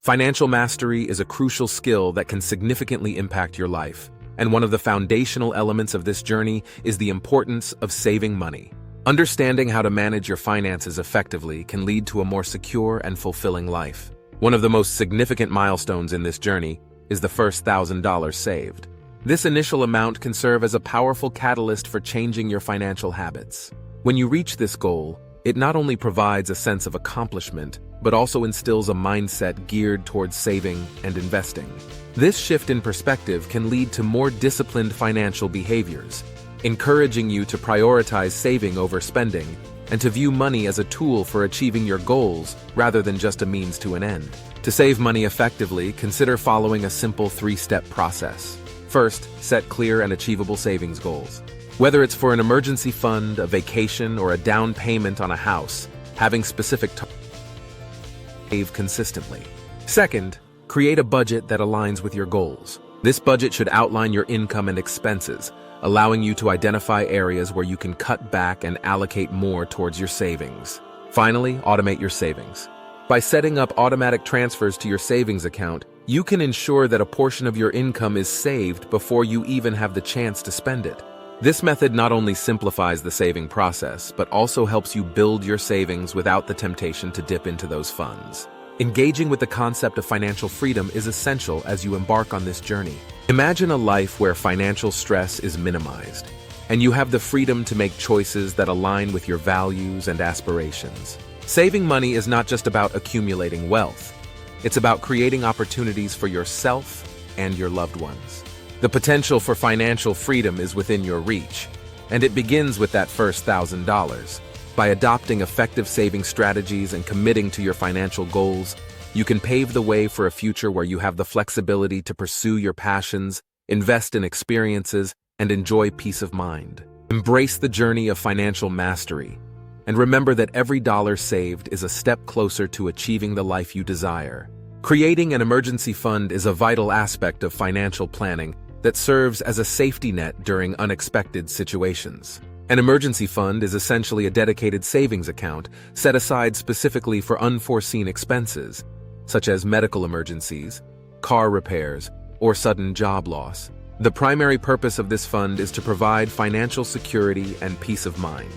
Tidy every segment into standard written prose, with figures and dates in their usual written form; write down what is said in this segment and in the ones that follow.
Financial mastery is a crucial skill that can significantly impact your life, and one of the foundational elements of this journey is the importance of saving money. Understanding how to manage your finances effectively can lead to a more secure and fulfilling life. One of the most significant milestones in this journey is the first $1,000 saved. This initial amount can serve as a powerful catalyst for changing your financial habits. When you reach this goal, it not only provides a sense of accomplishment, but also instills a mindset geared towards saving and investing. This shift in perspective can lead to more disciplined financial behaviors, encouraging you to prioritize saving over spending and to view money as a tool for achieving your goals rather than just a means to an end. To save money effectively, consider following a simple 3-step process. First, set clear and achievable savings goals. Whether it's for an emergency fund, a vacation, or a down payment on a house, having specific targets save consistently. Second, create a budget that aligns with your goals. This budget should outline your income and expenses, allowing you to identify areas where you can cut back and allocate more towards your savings. Finally, automate your savings. By setting up automatic transfers to your savings account, you can ensure that a portion of your income is saved before you even have the chance to spend it. This method not only simplifies the saving process, but also helps you build your savings without the temptation to dip into those funds. Engaging with the concept of financial freedom is essential as you embark on this journey. Imagine a life where financial stress is minimized, and you have the freedom to make choices that align with your values and aspirations. Saving money is not just about accumulating wealth. It's about creating opportunities for yourself and your loved ones. The potential for financial freedom is within your reach, and it begins with that first $1,000. By adopting effective saving strategies and committing to your financial goals, you can pave the way for a future where you have the flexibility to pursue your passions, invest in experiences, and enjoy peace of mind. Embrace the journey of financial mastery, and remember that every dollar saved is a step closer to achieving the life you desire. Creating an emergency fund is a vital aspect of financial planning that serves as a safety net during unexpected situations. An emergency fund is essentially a dedicated savings account set aside specifically for unforeseen expenses, such as medical emergencies, car repairs, or sudden job loss. The primary purpose of this fund is to provide financial security and peace of mind,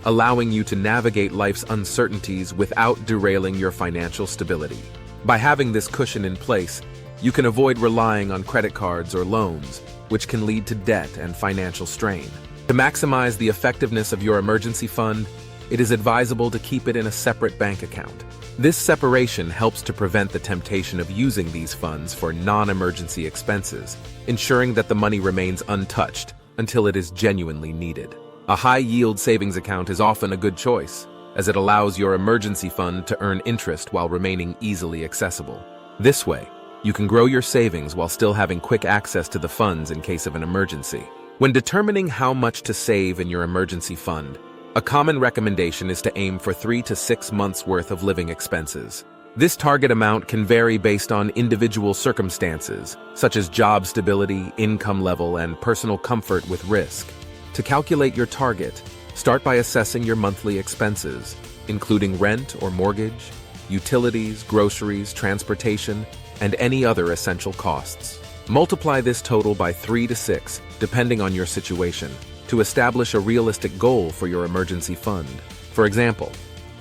allowing you to navigate life's uncertainties without derailing your financial stability. By having this cushion in place, you can avoid relying on credit cards or loans, which can lead to debt and financial strain. To maximize the effectiveness of your emergency fund, it is advisable to keep it in a separate bank account. This separation helps to prevent the temptation of using these funds for non-emergency expenses, ensuring that the money remains untouched until it is genuinely needed. A high-yield savings account is often a good choice, as it allows your emergency fund to earn interest while remaining easily accessible. This way, you can grow your savings while still having quick access to the funds in case of an emergency. When determining how much to save in your emergency fund, a common recommendation is to aim for 3 to 6 months' worth of living expenses. This target amount can vary based on individual circumstances, such as job stability, income level, and personal comfort with risk. To calculate your target, start by assessing your monthly expenses, including rent or mortgage, utilities, groceries, transportation, and any other essential costs. Multiply this total by 3 to 6, depending on your situation, to establish a realistic goal for your emergency fund. For example,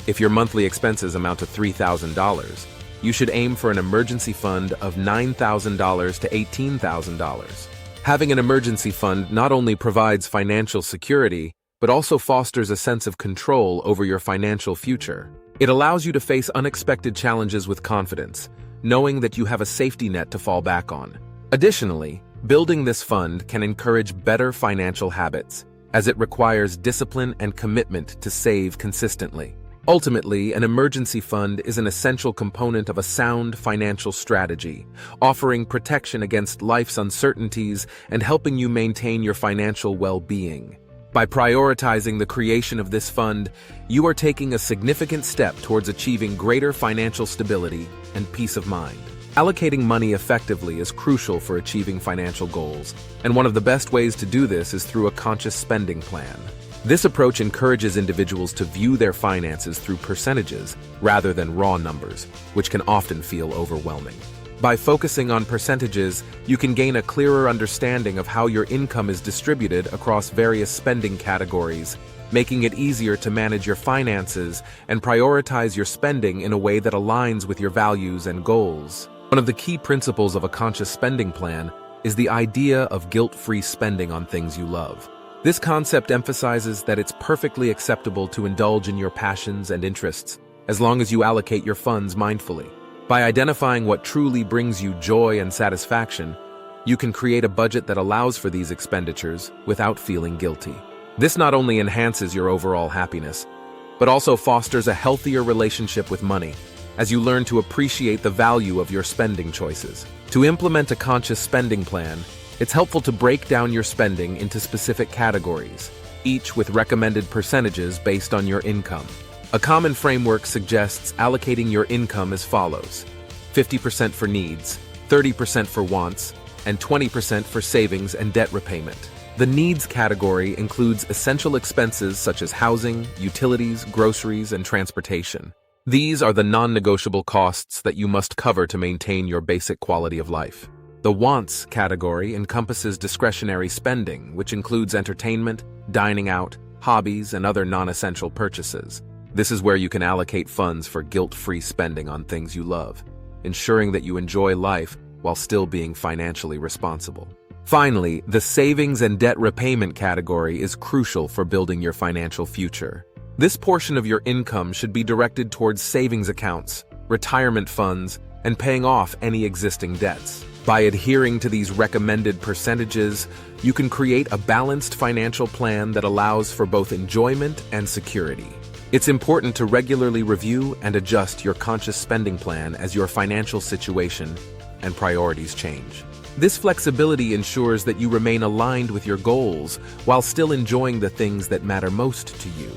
if your monthly expenses amount to $3,000, you should aim for an emergency fund of $9,000 to $18,000. Having an emergency fund not only provides financial security, but also fosters a sense of control over your financial future. It allows you to face unexpected challenges with confidence, knowing that you have a safety net to fall back on. Additionally, building this fund can encourage better financial habits, as it requires discipline and commitment to save consistently. Ultimately, an emergency fund is an essential component of a sound financial strategy, offering protection against life's uncertainties and helping you maintain your financial well-being. By prioritizing the creation of this fund, you are taking a significant step towards achieving greater financial stability and peace of mind. Allocating money effectively is crucial for achieving financial goals, and one of the best ways to do this is through a conscious spending plan. This approach encourages individuals to view their finances through percentages rather than raw numbers, which can often feel overwhelming. By focusing on percentages, you can gain a clearer understanding of how your income is distributed across various spending categories, making it easier to manage your finances and prioritize your spending in a way that aligns with your values and goals. One of the key principles of a conscious spending plan is the idea of guilt-free spending on things you love. This concept emphasizes that it's perfectly acceptable to indulge in your passions and interests, as long as you allocate your funds mindfully. By identifying what truly brings you joy and satisfaction, you can create a budget that allows for these expenditures without feeling guilty. This not only enhances your overall happiness, but also fosters a healthier relationship with money, as you learn to appreciate the value of your spending choices. To implement a conscious spending plan, it's helpful to break down your spending into specific categories, each with recommended percentages based on your income. A common framework suggests allocating your income as follows: 50% for needs, 30% for wants, and 20% for savings and debt repayment. The needs category includes essential expenses such as housing, utilities, groceries, and transportation. These are the non-negotiable costs that you must cover to maintain your basic quality of life. The wants category encompasses discretionary spending, which includes entertainment, dining out, hobbies, and other non-essential purchases. This is where you can allocate funds for guilt-free spending on things you love, ensuring that you enjoy life while still being financially responsible. Finally, the savings and debt repayment category is crucial for building your financial future. This portion of your income should be directed towards savings accounts, retirement funds, and paying off any existing debts. By adhering to these recommended percentages, you can create a balanced financial plan that allows for both enjoyment and security. It's important to regularly review and adjust your conscious spending plan as your financial situation and priorities change. This flexibility ensures that you remain aligned with your goals while still enjoying the things that matter most to you.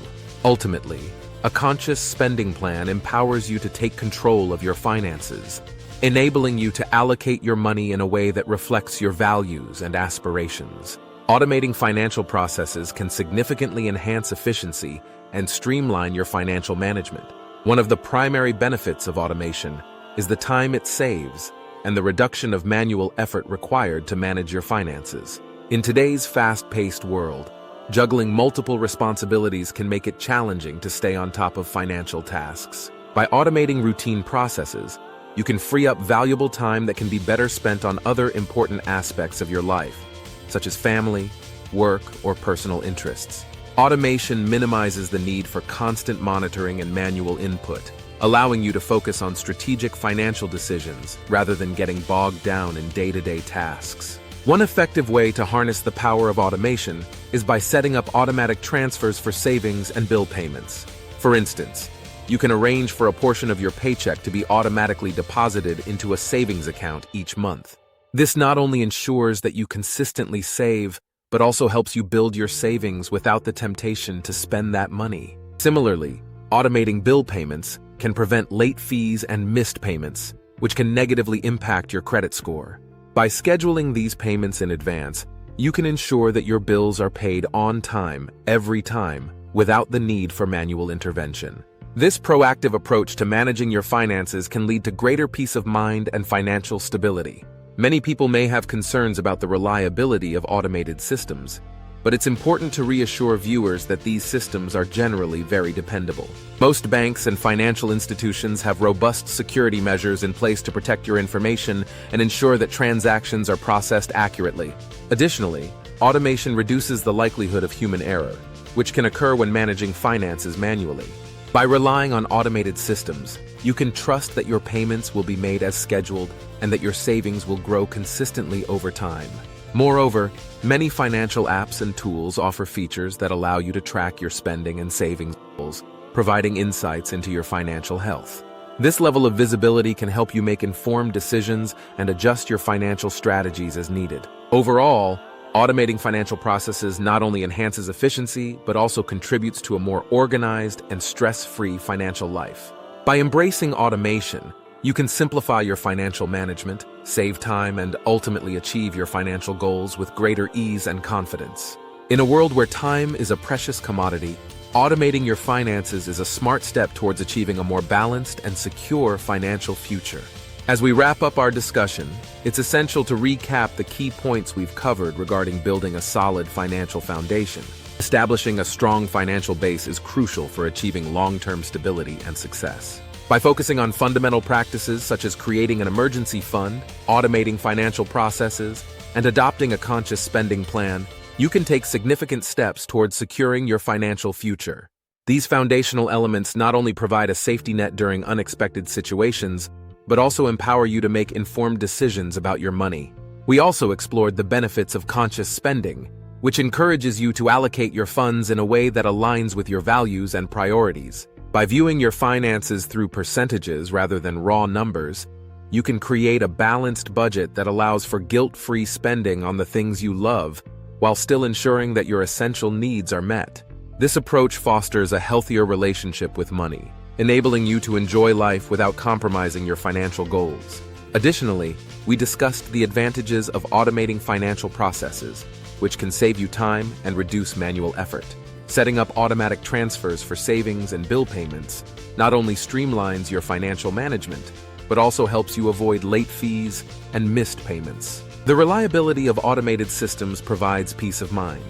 Ultimately, a conscious spending plan empowers you to take control of your finances, enabling you to allocate your money in a way that reflects your values and aspirations. Automating financial processes can significantly enhance efficiency and streamline your financial management. One of the primary benefits of automation is the time it saves and the reduction of manual effort required to manage your finances. In today's fast-paced world, juggling multiple responsibilities can make it challenging to stay on top of financial tasks. By automating routine processes, you can free up valuable time that can be better spent on other important aspects of your life, such as family, work, or personal interests. Automation minimizes the need for constant monitoring and manual input, allowing you to focus on strategic financial decisions rather than getting bogged down in day-to-day tasks. One effective way to harness the power of automation is by setting up automatic transfers for savings and bill payments. For instance, you can arrange for a portion of your paycheck to be automatically deposited into a savings account each month. This not only ensures that you consistently save, but also helps you build your savings without the temptation to spend that money. Similarly, automating bill payments can prevent late fees and missed payments, which can negatively impact your credit score. By scheduling these payments in advance, you can ensure that your bills are paid on time, every time, without the need for manual intervention. This proactive approach to managing your finances can lead to greater peace of mind and financial stability. Many people may have concerns about the reliability of automated systems, but it's important to reassure viewers that these systems are generally very dependable. Most banks and financial institutions have robust security measures in place to protect your information and ensure that transactions are processed accurately. Additionally, automation reduces the likelihood of human error, which can occur when managing finances manually. By relying on automated systems, you can trust that your payments will be made as scheduled and that your savings will grow consistently over time. Moreover, many financial apps and tools offer features that allow you to track your spending and savings goals, providing insights into your financial health. This level of visibility can help you make informed decisions and adjust your financial strategies as needed. Overall, automating financial processes not only enhances efficiency, but also contributes to a more organized and stress-free financial life. By embracing automation, you can simplify your financial management, save time, and ultimately achieve your financial goals with greater ease and confidence. In a world where time is a precious commodity, automating your finances is a smart step towards achieving a more balanced and secure financial future. As we wrap up our discussion, it's essential to recap the key points we've covered regarding building a solid financial foundation. Establishing a strong financial base is crucial for achieving long-term stability and success. By focusing on fundamental practices such as creating an emergency fund, automating financial processes, and adopting a conscious spending plan, you can take significant steps towards securing your financial future. These foundational elements not only provide a safety net during unexpected situations, but also empower you to make informed decisions about your money. We also explored the benefits of conscious spending, which encourages you to allocate your funds in a way that aligns with your values and priorities. By viewing your finances through percentages rather than raw numbers, you can create a balanced budget that allows for guilt-free spending on the things you love, while still ensuring that your essential needs are met. This approach fosters a healthier relationship with money, enabling you to enjoy life without compromising your financial goals. Additionally, we discussed the advantages of automating financial processes, which can save you time and reduce manual effort. Setting up automatic transfers for savings and bill payments not only streamlines your financial management, but also helps you avoid late fees and missed payments. The reliability of automated systems provides peace of mind,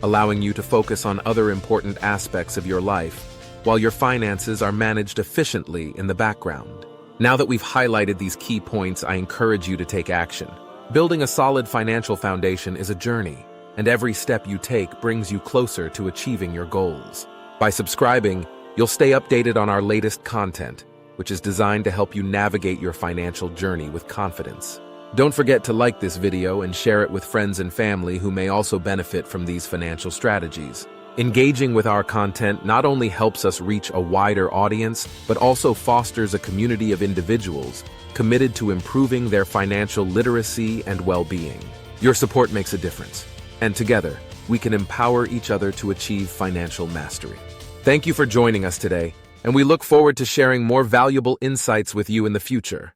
allowing you to focus on other important aspects of your life while your finances are managed efficiently in the background. Now that we've highlighted these key points, I encourage you to take action. Building a solid financial foundation is a journey, and every step you take brings you closer to achieving your goals. By subscribing, you'll stay updated on our latest content, which is designed to help you navigate your financial journey with confidence. Don't forget to like this video and share it with friends and family who may also benefit from these financial strategies. Engaging with our content not only helps us reach a wider audience, but also fosters a community of individuals committed to improving their financial literacy and well-being. Your support makes a difference, and together, we can empower each other to achieve financial mastery. Thank you for joining us today, and we look forward to sharing more valuable insights with you in the future.